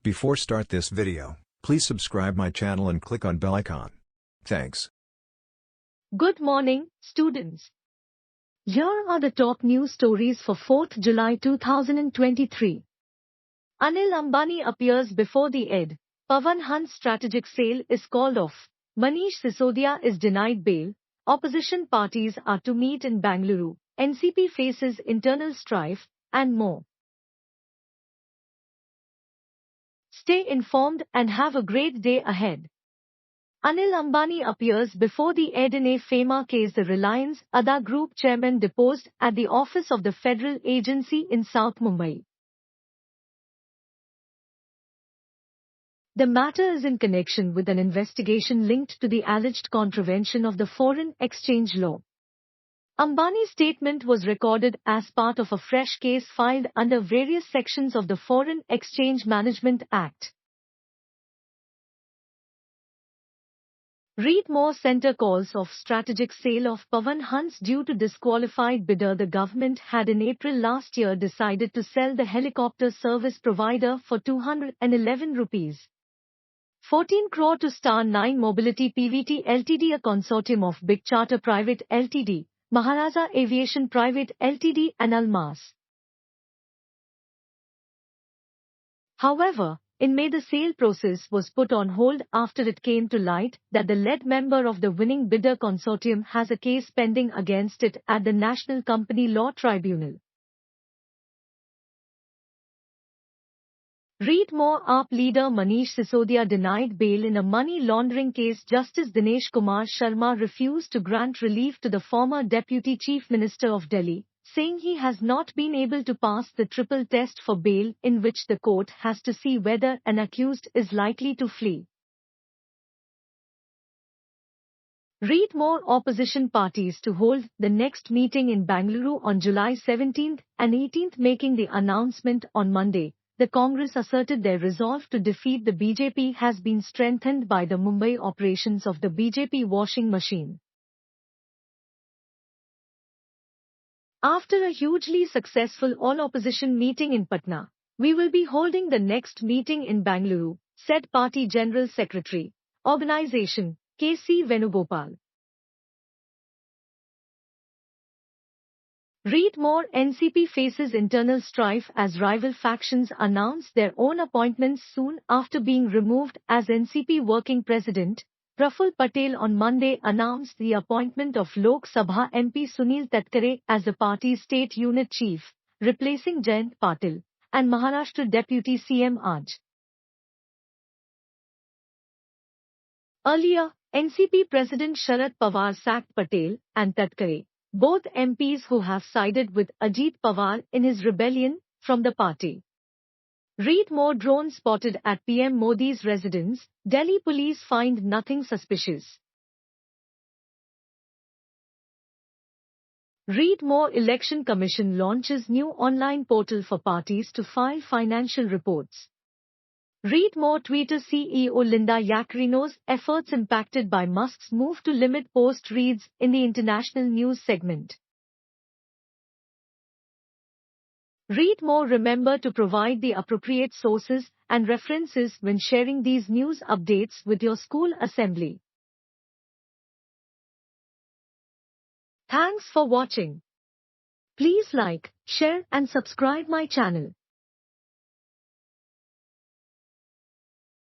Before start this video, please subscribe my channel and click on bell icon. Thanks. Good morning, students. Here are the top news stories for 4th July 2023. Anil Ambani appears before the ED. Pawan Hans strategic sale is called off. Manish Sisodia is denied bail. Opposition parties are to meet in Bengaluru. NCP faces internal strife, and more. Stay informed and have a great day ahead. Anil Ambani appears before the ED in a FEMA case. The Reliance ADA Group chairman deposed at the office of the federal agency in South Mumbai. The matter is in connection with an investigation linked to the alleged contravention of the foreign exchange law. Ambani's statement was recorded as part of a fresh case filed under various sections of the Foreign Exchange Management Act. Read more. Center calls off strategic sale of Pawan Hans due to disqualified bidder. The government had in April last year decided to sell the helicopter service provider for 211 rupees. 14 crore to Star 9 Mobility PVT Ltd, a consortium of Big Charter Private Ltd, Maharaja Aviation Private Ltd and Almas. However, in May the sale process was put on hold after it came to light that the lead member of the winning bidder consortium has a case pending against it at the National Company Law Tribunal. Read more. AAP leader Manish Sisodia denied bail in a money laundering case. Justice Dinesh Kumar Sharma refused to grant relief to the former Deputy Chief Minister of Delhi, saying he has not been able to pass the triple test for bail, in which the court has to see whether an accused is likely to flee. Read more. Opposition parties to hold the next meeting in Bengaluru on July 17 and 18, making the announcement on Monday. The Congress asserted their resolve to defeat the BJP has been strengthened by the Mumbai operations of the BJP washing machine. After a hugely successful all-opposition meeting in Patna, we will be holding the next meeting in Bengaluru, said Party General Secretary, Organisation, K.C. Venugopal. Read more. NCP faces internal strife as rival factions announce their own appointments soon after being removed as NCP working president. Praful Patel on Monday announced the appointment of Lok Sabha MP Sunil Tatkare as the party's state unit chief, replacing Jayant Patil, and Maharashtra Deputy CM Aj. Earlier, NCP President Sharad Pawar sacked Patel and Tatkare, both MPs who have sided with Ajit Pawar in his rebellion from the party. Read more. Drone spotted at PM Modi's residence. Delhi police find nothing suspicious. Read more. Election Commission launches new online portal for parties to file financial reports. Read more. Twitter CEO Linda Yaccarino's efforts impacted by Musk's move to limit post reads in the international news segment. Read more. Remember to provide the appropriate sources and references when sharing these news updates with your school assembly. Thanks for watching. Please like, share and subscribe my channel.